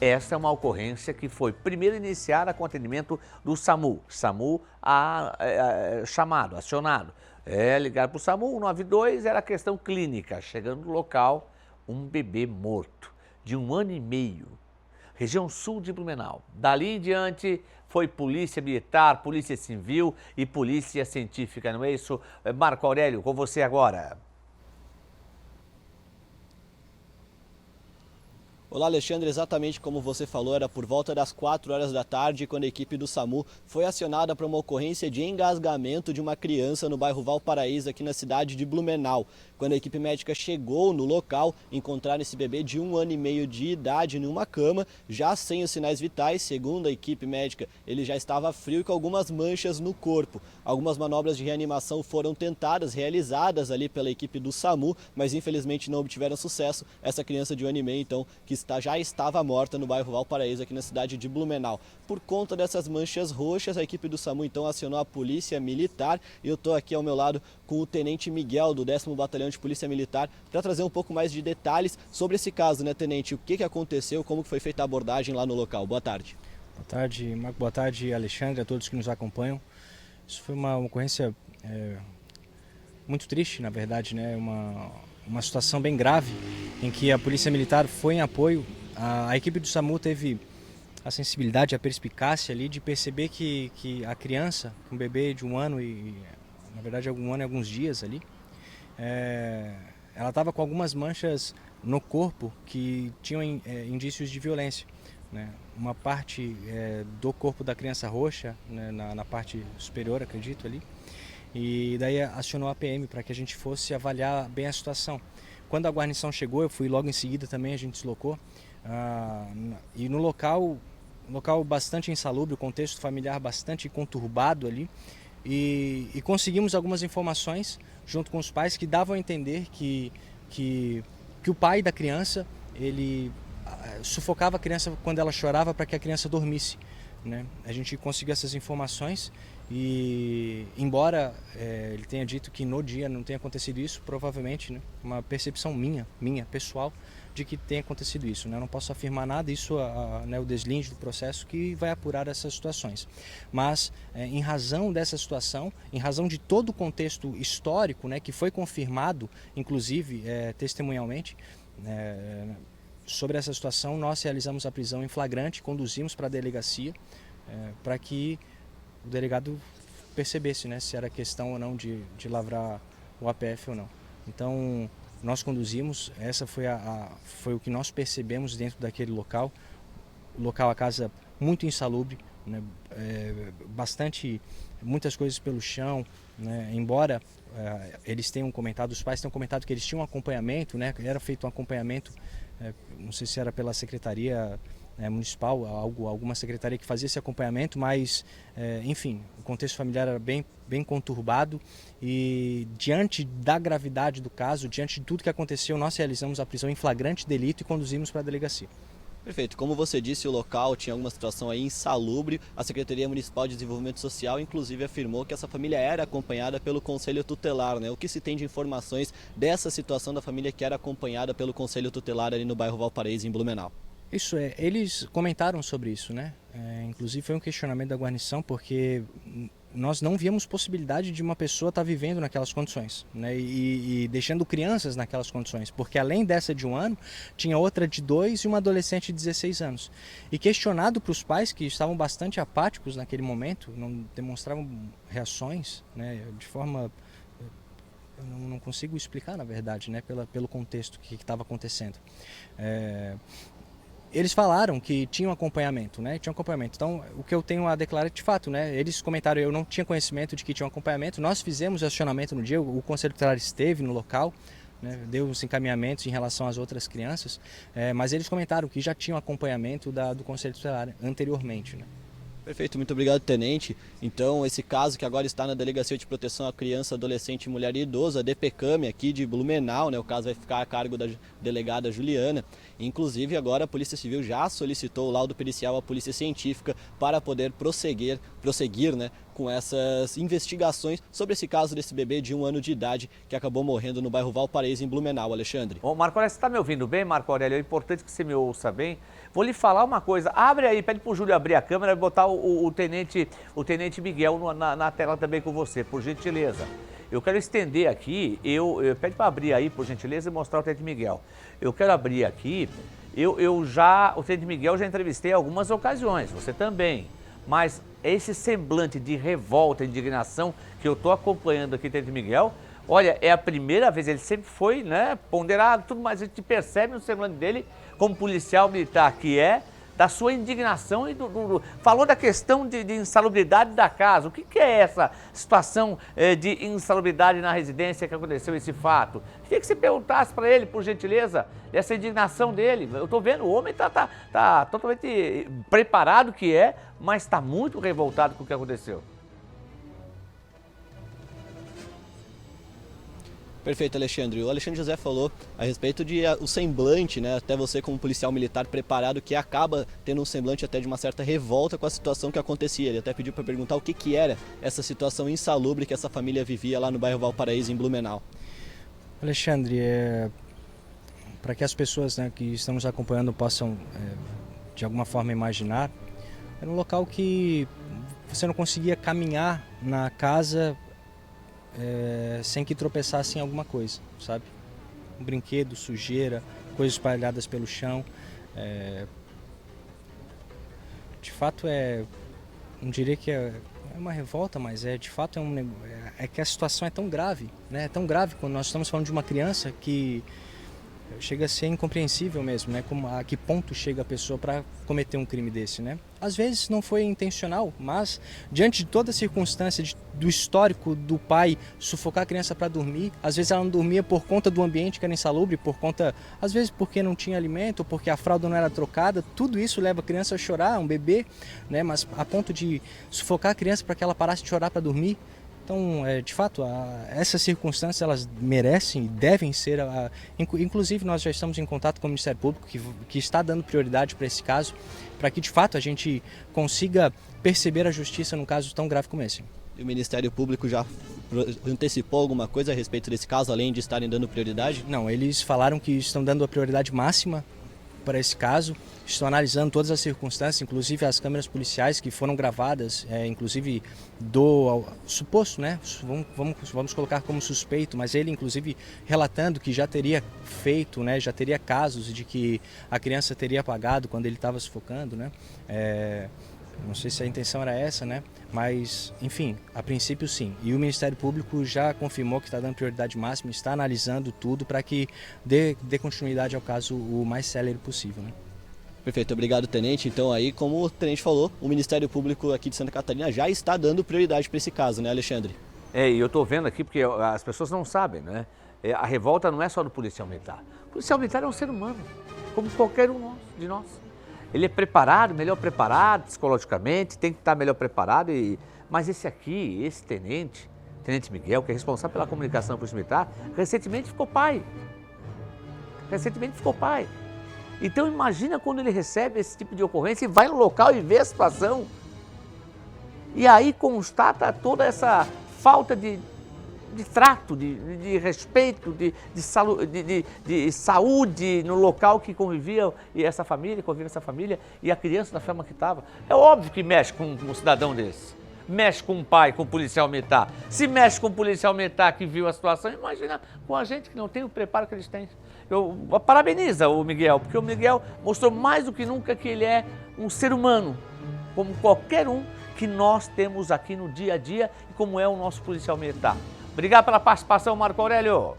Essa é uma ocorrência que foi primeiro iniciada com atendimento do SAMU. Chamado, acionado. Ligar para o SAMU, 192, era questão clínica. Chegando no local, um bebê morto, de 1 ano e meio. Região sul de Blumenau. Dali em diante foi polícia militar, polícia civil e polícia científica, não é isso? Marco Aurélio, com você agora. Olá, Alexandre, exatamente como você falou, era por volta das 4 horas da tarde quando a equipe do SAMU foi acionada para uma ocorrência de engasgamento de uma criança no bairro Valparaíso, aqui na cidade de Blumenau. Quando a equipe médica chegou no local, encontraram esse bebê de 1 ano e meio de idade numa cama, já sem os sinais vitais. Segundo a equipe médica, ele já estava frio e com algumas manchas no corpo. Algumas manobras de reanimação foram tentadas, realizadas ali pela equipe do SAMU, mas infelizmente não obtiveram sucesso. Essa criança de 1 ano e meio, então, que já estava morta no bairro Valparaíso, aqui na cidade de Blumenau. Por conta dessas manchas roxas, a equipe do SAMU então acionou a polícia militar e eu estou aqui ao meu lado com o Tenente Miguel, do 10º Batalhão de Polícia Militar, para trazer um pouco mais de detalhes sobre esse caso, né, Tenente? O que aconteceu, como foi feita a abordagem lá no local? Boa tarde. Boa tarde, Marco. Boa tarde, Alexandre, a todos que nos acompanham. Isso foi uma ocorrência muito triste, na verdade, né? Uma situação bem grave em que a Polícia Militar foi em apoio. A equipe do SAMU teve a sensibilidade, a perspicácia ali de perceber que a criança, um bebê de 1 ano e, na verdade, 1 ano e alguns dias ali, ela estava com algumas manchas no corpo que tinham indícios de violência, né? Uma parte do corpo da criança roxa, né, na parte superior, acredito ali, e daí acionou a PM para que a gente fosse avaliar bem a situação. Quando a guarnição chegou, eu fui logo em seguida também, a gente deslocou, e no local bastante insalubre, o contexto familiar bastante conturbado ali, e conseguimos algumas informações junto com os pais que davam a entender que o pai da criança, ele sufocava a criança quando ela chorava para que a criança dormisse, né? A gente conseguiu essas informações e, embora ele tenha dito que no dia não tenha acontecido isso, provavelmente, né, uma percepção minha pessoal, de que tenha acontecido isso, né? Eu não posso afirmar nada, isso né, o deslinde do processo que vai apurar essas situações. Mas, em razão dessa situação, em razão de todo o contexto histórico, né, que foi confirmado, inclusive testemunhalmente, sobre essa situação, nós realizamos a prisão em flagrante, conduzimos para a delegacia para que o delegado percebesse, né, se era questão ou não de lavrar o APF ou não. Então, nós conduzimos, essa foi o que nós percebemos dentro daquele local. O local, a casa muito insalubre, né, muitas coisas pelo chão, né, embora eles tenham comentado, os pais tenham comentado que eles tinham um acompanhamento, né, era feito um acompanhamento, não sei se era pela Secretaria Municipal, alguma secretaria que fazia esse acompanhamento, mas enfim, o contexto familiar era bem conturbado e, diante da gravidade do caso, diante de tudo que aconteceu, nós realizamos a prisão em flagrante delito e conduzimos para a delegacia. Perfeito. Como você disse, o local tinha alguma situação aí insalubre. A Secretaria Municipal de Desenvolvimento Social, inclusive, afirmou que essa família era acompanhada pelo Conselho Tutelar, né? O que se tem de informações dessa situação da família que era acompanhada pelo Conselho Tutelar ali no bairro Valparaíso, em Blumenau? Isso eles comentaram sobre isso, né? Inclusive foi um questionamento da guarnição, porque nós não víamos possibilidade de uma pessoa estar vivendo naquelas condições, né? E deixando crianças naquelas condições, porque além dessa de 1 ano, tinha outra de 2 e uma adolescente de 16 anos. E questionado para os pais, que estavam bastante apáticos naquele momento, não demonstravam reações, né, de forma... Eu não consigo explicar, na verdade, né, pelo contexto que estava acontecendo. Eles falaram que tinham acompanhamento, né? Tinham acompanhamento. Então, o que eu tenho a declarar de fato, né? Eles comentaram, eu não tinha conhecimento de que tinham acompanhamento. Nós fizemos acionamento no dia, o Conselho Tutelar esteve no local, né? Deu os encaminhamentos em relação às outras crianças, mas eles comentaram que já tinham acompanhamento do Conselho Tutelar anteriormente, né? Perfeito, muito obrigado, tenente. Então, esse caso que agora está na Delegacia de Proteção à Criança, Adolescente, Mulher e Idoso, a DPCAM aqui de Blumenau, né? O caso vai ficar a cargo da delegada Juliana. Inclusive, agora a Polícia Civil já solicitou o laudo pericial à Polícia Científica para poder prosseguir, né, com essas investigações sobre esse caso desse bebê de 1 ano de idade que acabou morrendo no bairro Valparaíso, em Blumenau, Alexandre. Ô, Marco Aurélio, você está me ouvindo bem, Marco Aurélio? É importante que você me ouça bem. Vou lhe falar uma coisa. Abre aí, pede para o Júlio abrir a câmera e botar o tenente Miguel na tela também com você, por gentileza. Eu quero estender aqui, pede para abrir aí, por gentileza, e mostrar o tenente Miguel. Eu quero abrir aqui, o tenente Miguel já entrevistei em algumas ocasiões, você também. Mas esse semblante de revolta, indignação que eu estou acompanhando aqui, tenente Miguel, olha, é a primeira vez, ele sempre foi, né, ponderado, tudo mais, a gente percebe no semblante dele, como policial militar que é, da sua indignação e falou da questão de insalubridade da casa. O que é essa situação de insalubridade na residência que aconteceu esse fato? Queria que você perguntasse para ele, por gentileza, essa indignação dele. Eu estou vendo, o homem tá totalmente preparado que é, mas está muito revoltado com o que aconteceu. Perfeito, Alexandre. O Alexandre José falou a respeito de o semblante, né? Até você como policial militar preparado, que acaba tendo um semblante até de uma certa revolta com a situação que acontecia. Ele até pediu para perguntar o que era essa situação insalubre que essa família vivia lá no bairro Valparaíso, em Blumenau. Alexandre, para que as pessoas, né, que estão nos acompanhando possam de alguma forma imaginar, era um local que você não conseguia caminhar na casa sem que tropeçasse em alguma coisa, sabe? Um brinquedo, sujeira, coisas espalhadas pelo chão. De fato, não diria que é uma revolta, mas de fato é que a situação é tão grave, né? É tão grave quando nós estamos falando de uma criança que chega a ser incompreensível mesmo, né? A que ponto chega a pessoa para cometer um crime desse, né? Às vezes não foi intencional, mas diante de toda a circunstância do histórico do pai sufocar a criança para dormir, às vezes ela não dormia por conta do ambiente que era insalubre, às vezes porque não tinha alimento, porque a fralda não era trocada, tudo isso leva a criança a chorar, um bebê, né? Mas a ponto de sufocar a criança para que ela parasse de chorar para dormir. Então, de fato, essas circunstâncias elas merecem e devem ser, inclusive nós já estamos em contato com o Ministério Público que está dando prioridade para esse caso, para que de fato a gente consiga perceber a justiça num caso tão grave como esse. E o Ministério Público já antecipou alguma coisa a respeito desse caso, além de estarem dando prioridade? Não, eles falaram que estão dando a prioridade máxima para esse caso, estão analisando todas as circunstâncias, inclusive as câmeras policiais que foram gravadas, inclusive do suposto, né? Vamos colocar como suspeito, mas ele inclusive relatando que já teria feito, né? Já teria casos de que a criança teria apagado quando ele estava sufocando, né? Não sei se a intenção era essa, né? Mas, enfim, a princípio sim. E o Ministério Público já confirmou que está dando prioridade máxima, está analisando tudo para que dê continuidade ao caso o mais célere possível, né? Perfeito, obrigado, tenente. Então aí, como o tenente falou, o Ministério Público aqui de Santa Catarina já está dando prioridade para esse caso, né, Alexandre? E eu estou vendo aqui porque as pessoas não sabem, né? A revolta não é só do policial militar. O policial militar é um ser humano, como qualquer um de nós. Ele é preparado, melhor preparado psicologicamente, tem que estar melhor preparado. Mas esse tenente Miguel, que é responsável pela comunicação da Polícia Militar, recentemente ficou pai. Então imagina quando ele recebe esse tipo de ocorrência e vai no local e vê a situação. E aí constata toda essa falta de trato, de respeito, de saúde no local que convivia essa família e a criança da forma que estava. É óbvio que mexe com um cidadão desse. Mexe com um pai, com um policial militar. Se mexe com um policial militar que viu a situação, imagina com a gente que não tem o preparo que eles têm. Eu parabenizo o Miguel, porque o Miguel mostrou mais do que nunca que ele é um ser humano, como qualquer um que nós temos aqui no dia a dia e como é o nosso policial militar. Obrigado pela participação, Marco Aurélio.